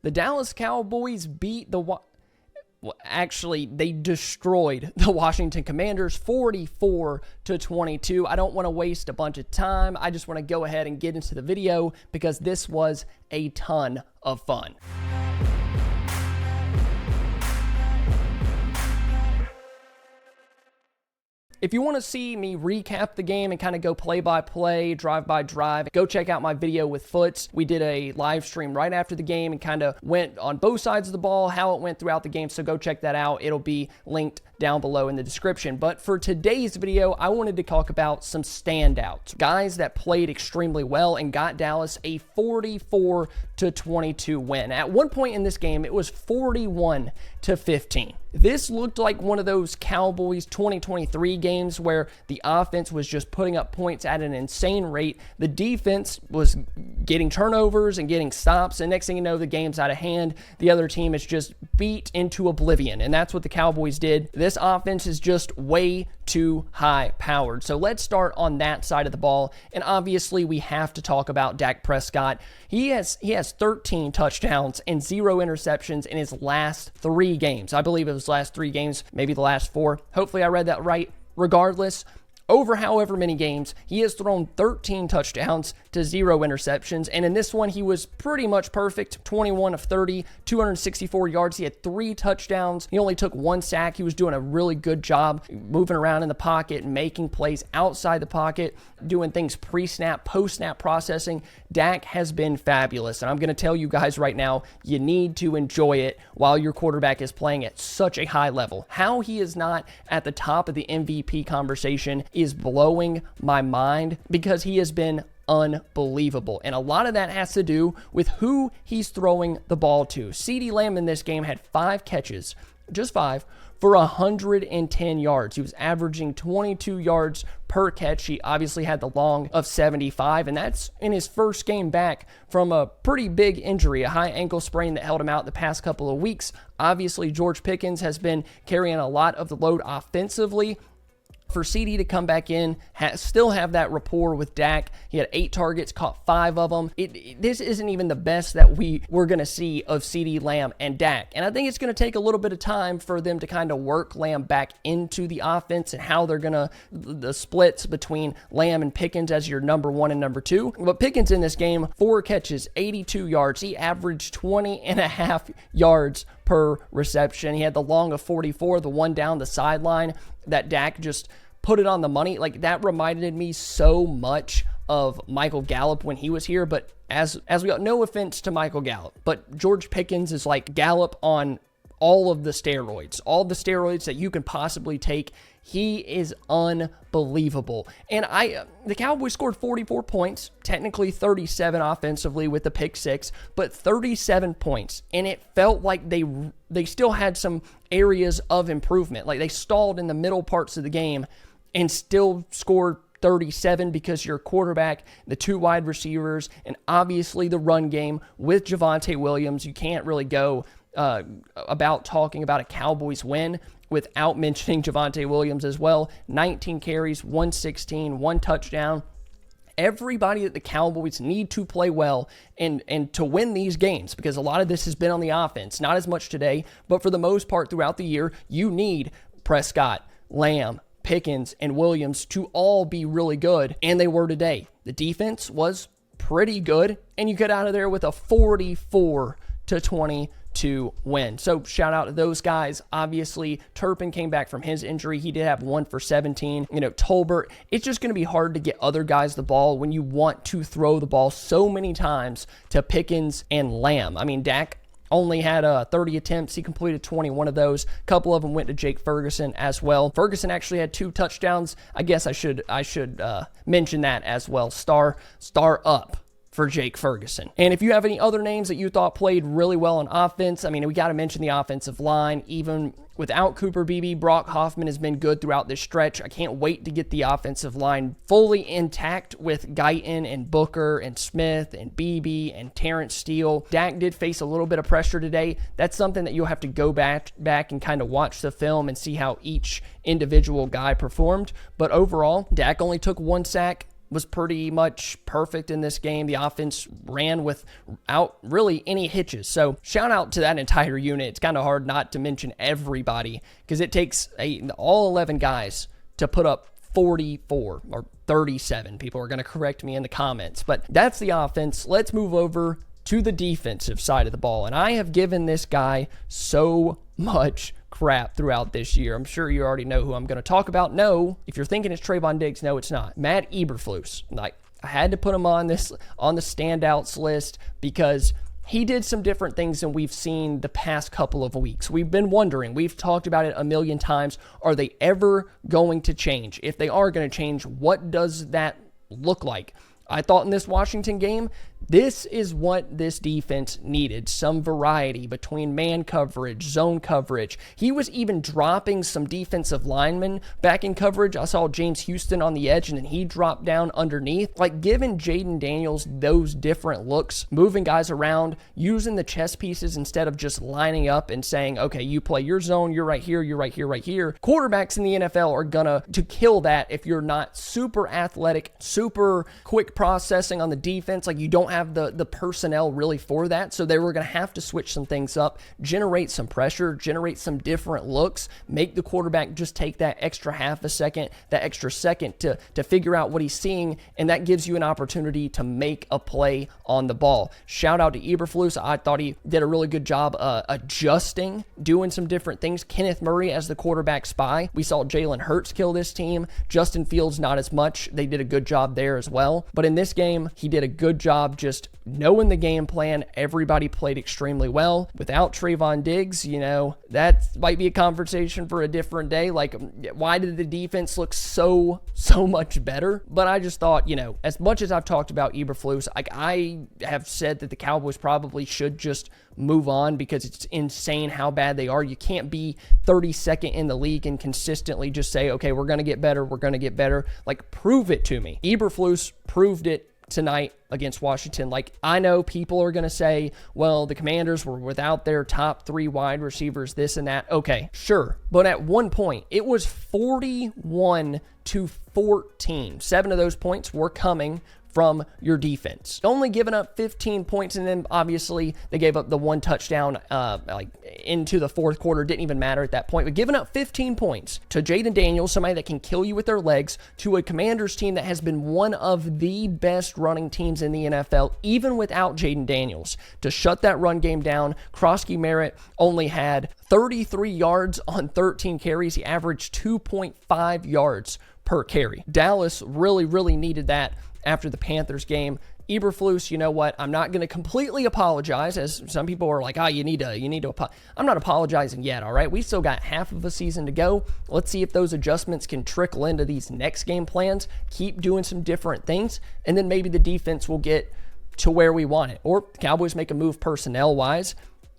The Dallas Cowboys beat they destroyed the Washington Commanders 44-22. I don't want to waste a bunch of time. I just want to go ahead and get into the video because this was a ton of fun. If you want to see me recap the game and kind of go play-by-play, drive-by-drive, go check out my video with Foots. We did a live stream right after the game and kind of went on both sides of the ball, how it went throughout the game, so go check that out. It'll be linked down below in the description. But for today's video, I wanted to talk about some standouts, guys that played extremely well and got Dallas a 44-22 win. At one point in this game, it was 41-15. This looked like one of those Cowboys 2023 games where the offense was just putting up points at an insane rate. The defense was getting turnovers and getting stops, and next thing you know, the game's out of hand. The other team is just beat into oblivion, and that's what the Cowboys did. This offense is just way too high powered. So let's start on that side of the ball, and obviously we have to talk about Dak Prescott. He has 13 touchdowns and 0 interceptions in his last 3 games. I believe it was last 3 games, maybe the last 4. Hopefully I read that right. Regardless, over however many games, he has thrown 13 touchdowns to 0 interceptions. And in this one, he was pretty much perfect. 21 of 30, 264 yards. He had 3 touchdowns. He only took 1 sack. He was doing a really good job moving around in the pocket, making plays outside the pocket, doing things pre-snap, post-snap processing. Dak has been fabulous. And I'm going to tell you guys right now, you need to enjoy it while your quarterback is playing at such a high level. How he is not at the top of the MVP conversation is blowing my mind because he has been unbelievable. And a lot of that has to do with who he's throwing the ball to. CeeDee Lamb in this game had 5 catches, just 5, for 110 yards. He was averaging 22 yards per catch. He obviously had the long of 75, and that's in his first game back from a pretty big injury, a high ankle sprain that held him out the past couple of weeks. Obviously, George Pickens has been carrying a lot of the load offensively. For CeeDee to come back in, still have that rapport with Dak. He had 8 targets, caught 5 of them. This isn't even the best that we're going to see of CeeDee Lamb and Dak. And I think it's going to take a little bit of time for them to kind of work Lamb back into the offense and how they're going to, the splits between Lamb and Pickens as your number 1 and number 2. But Pickens in this game, 4 catches, 82 yards. He averaged 20.5 yards per reception. He had the long of 44, the one down the sideline that Dak just put it on the money. Like, that reminded me so much of Michael Gallup when he was here. But as we got, no offense to Michael Gallup, but George Pickens is like Gallup on all the steroids that you can possibly take. He is unbelievable. And the Cowboys scored 44 points, technically 37 offensively with the pick 6, but 37 points. And it felt like they still had some areas of improvement. Like, they stalled in the middle parts of the game and still scored 37 because your quarterback, the 2 wide receivers, and obviously the run game with Javonte Williams. You can't really go about talking about a Cowboys win without mentioning Javonte Williams as well. 19 carries, 116, 1 touchdown. Everybody that the Cowboys need to play well and to win these games, because a lot of this has been on the offense. Not as much today, but for the most part throughout the year, you need Prescott, Lamb, Pickens, and Williams to all be really good, and they were today. The defense was pretty good, and you get out of there with a 44-22 win. So shout out to those guys. Obviously, Turpin came back from his injury. He did have 1 for 17. Tolbert, it's just going to be hard to get other guys the ball when you want to throw the ball so many times to Pickens and Lamb. I mean, Dak only had 30 attempts. He completed 21 of those. A couple of them went to Jake Ferguson as well. Ferguson actually had 2 touchdowns. I guess I should mention that as well. Star up for Jake Ferguson. And if you have any other names that you thought played really well on offense, I mean, we got to mention the offensive line. Even without Cooper Beebe, Brock Hoffman has been good throughout this stretch. I can't wait to get the offensive line fully intact with Guyton and Booker and Smith and Beebe and Terrence Steele. Dak did face a little bit of pressure today. That's something that you'll have to go back and kind of watch the film and see how each individual guy performed. But overall, Dak only took 1 sack, was pretty much perfect in this game. The offense ran without really any hitches. So shout out to that entire unit. It's kind of hard not to mention everybody because it takes all 11 guys to put up 44 or 37. People are going to correct me in the comments, but that's the offense. Let's move over to the defensive side of the ball. And I have given this guy so much crap throughout this year. I'm sure you already know who I'm going to talk about. No, if you're thinking it's Trayvon Diggs, no, it's not. Matt Eberflus. Like, I had to put him on the standouts list because he did some different things than we've seen the past couple of weeks. We've been wondering, we've talked about it a million times, are they ever going to change? If they are going to change, what does that look like? I thought in this Washington game, this is what this defense needed. Some variety between man coverage, zone coverage. He was even dropping some defensive linemen back in coverage. I saw James Houston on the edge, and then he dropped down underneath. Like, giving Jaden Daniels those different looks, moving guys around, using the chess pieces instead of just lining up and saying, okay, you play your zone, you're right here, you're right here, right here. Quarterbacks in the NFL are gonna kill that if you're not super athletic, super quick processing on the defense. Like, you don't have the personnel really for that. So they were going to have to switch some things up, generate some pressure, generate some different looks, make the quarterback just take that extra half a second, that extra second to figure out what he's seeing. And that gives you an opportunity to make a play on the ball. Shout out to Eberflus. I thought he did a really good job adjusting, doing some different things. Kenneth Murray as the quarterback spy. We saw Jalen Hurts kill this team. Justin Fields, not as much. They did a good job there as well. But in this game, he did a good job just knowing the game plan. Everybody played extremely well. Without Trayvon Diggs, that might be a conversation for a different day. Like, why did the defense look so much better? But I just thought, as much as I've talked about Eberflus, I have said that the Cowboys probably should just move on because it's insane how bad they are. You can't be 32nd in the league and consistently just say, okay, we're going to get better. We're going to get better. Like, prove it to me. Eberflus proved it tonight against Washington. Like, I know people are going to say, well, the Commanders were without their top 3 wide receivers, this and that. Okay, sure. But at one point, it was 41-14. 7 of those points were coming from your defense. Only giving up 15 points, and then obviously they gave up the 1 touchdown into the fourth quarter. Didn't even matter at that point. But giving up 15 points to Jaden Daniels, somebody that can kill you with their legs, to a Commanders team that has been one of the best running teams in the NFL, even without Jaden Daniels, to shut that run game down. Krosky Merritt only had 33 yards on 13 carries. He averaged 2.5 yards per carry. Dallas really needed that after the Panthers game. Eberflus, you know what? I'm not going to completely apologize, as some people are like, you need to. I'm not apologizing yet, all right? We still got half of a season to go. Let's see if those adjustments can trickle into these next game plans. Keep doing some different things, and then maybe the defense will get to where we want it. Or the Cowboys make a move personnel-wise,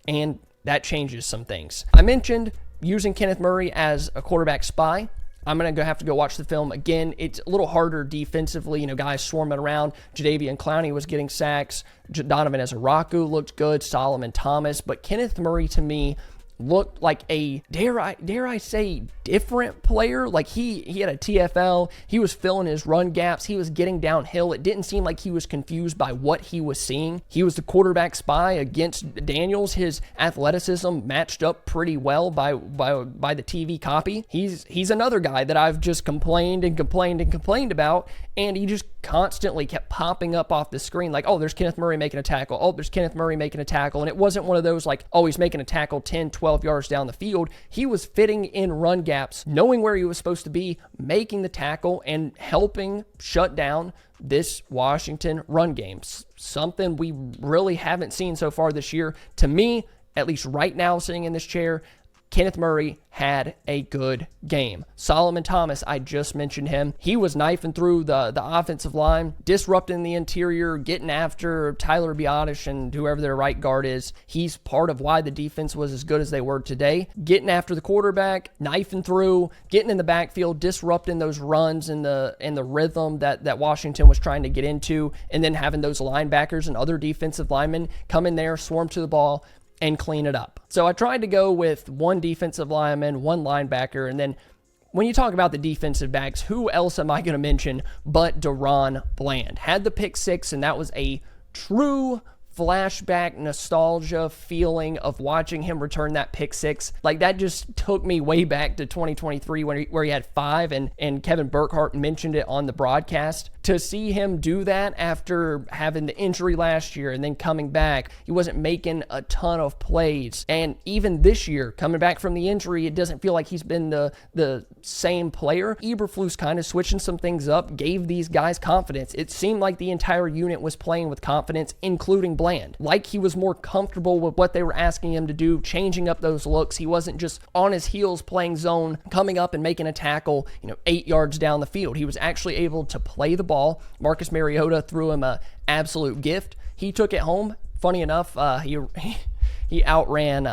and that changes some things. I mentioned using Kenneth Murray as a quarterback spy. I'm going to have to go watch the film again. It's a little harder defensively, guys swarming around. Jadeveon Clowney was getting sacks. Donovan Ezeraku looked good. Solomon Thomas. But Kenneth Murray, to me, looked like a, dare I say, different player. Like, he had a TFL. He was filling his run gaps. He was getting downhill. It didn't seem like he was confused by what he was seeing. He was the quarterback spy against Daniels. His athleticism matched up pretty well by the TV copy. He's another guy that I've just complained about, and he just constantly kept popping up off the screen like, oh, there's Kenneth Murray making a tackle. Oh, there's Kenneth Murray making a tackle. And it wasn't one of those like, oh, he's making a tackle 10, 12 yards down the field. He was fitting in run gaps, knowing where he was supposed to be, making the tackle, and helping shut down this Washington run game. Something we really haven't seen so far this year. To me, at least right now, sitting in this chair, Kenneth Murray had a good game. Solomon Thomas, I just mentioned him. He was knifing through the offensive line, disrupting the interior, getting after Tyler Biotish and whoever their right guard is. He's part of why the defense was as good as they were today. Getting after the quarterback, knifing through, getting in the backfield, disrupting those runs in the rhythm that Washington was trying to get into, and then having those linebackers and other defensive linemen come in there, swarm to the ball, and clean it up. So I tried to go with one defensive lineman, one linebacker, and then when you talk about the defensive backs, who else am I going to mention but DaRon Bland? Had the pick six, and that was a true flashback nostalgia feeling of watching him return that pick six. Like, that just took me way back to 2023 where he had 5, and Kevin Burkhardt mentioned it on the broadcast. To see him do that after having the injury last year and then coming back, he wasn't making a ton of plays. And even this year, coming back from the injury, it doesn't feel like he's been the same player. Eberflus kind of switching some things up, gave these guys confidence. It seemed like the entire unit was playing with confidence, including Bland. Like he was more comfortable with what they were asking him to do, changing up those looks. He wasn't just on his heels playing zone, coming up and making a tackle, 8 yards down the field. He was actually able to play the ball. Marcus Mariota threw him an absolute gift. He took it home. Funny enough, he outran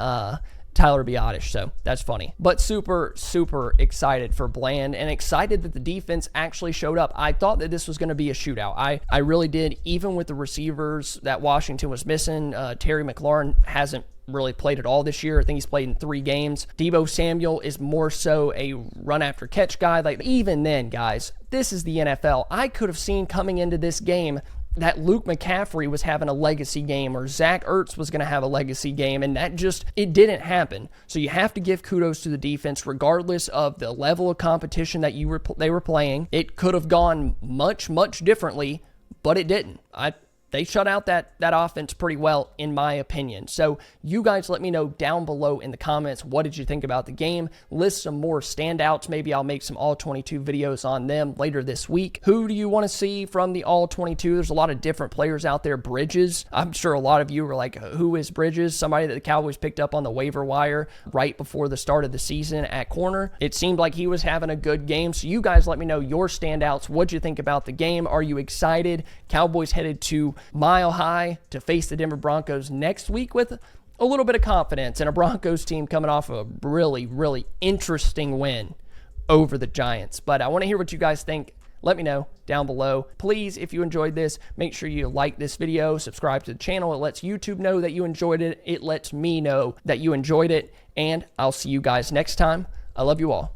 Tyler Biadasz, so that's funny. But super, super excited for Bland and excited that the defense actually showed up. I thought that this was going to be a shootout. I really did, even with the receivers that Washington was missing. Terry McLaurin hasn't really played at all this year. I think he's played in 3 games. Deebo Samuel is more so a run after catch guy. Like, even then, guys, this is the NFL. I could have seen coming into this game that Luke McCaffrey was having a legacy game or Zach Ertz was going to have a legacy game, and it didn't happen. So you have to give kudos to the defense regardless of the level of competition that they were playing. It could have gone much, much differently, but it didn't. They shut out that offense pretty well, in my opinion. So you guys let me know down below in the comments, what did you think about the game? List some more standouts. Maybe I'll make some all-22 videos on them later this week. Who do you want to see from the all-22? There's a lot of different players out there. Bridges, I'm sure a lot of you were like, who is Bridges? Somebody that the Cowboys picked up on the waiver wire right before the start of the season at corner. It seemed like he was having a good game. So you guys let me know your standouts. What'd you think about the game? Are you excited? Cowboys headed to Mile High to face the Denver Broncos next week with a little bit of confidence, and a Broncos team coming off a really, really interesting win over the Giants. But I want to hear what you guys think. Let me know down below. Please, if you enjoyed this, make sure you like this video, subscribe to the channel. It lets YouTube know that you enjoyed it. It lets me know that you enjoyed it, and I'll see you guys next time. I love you all.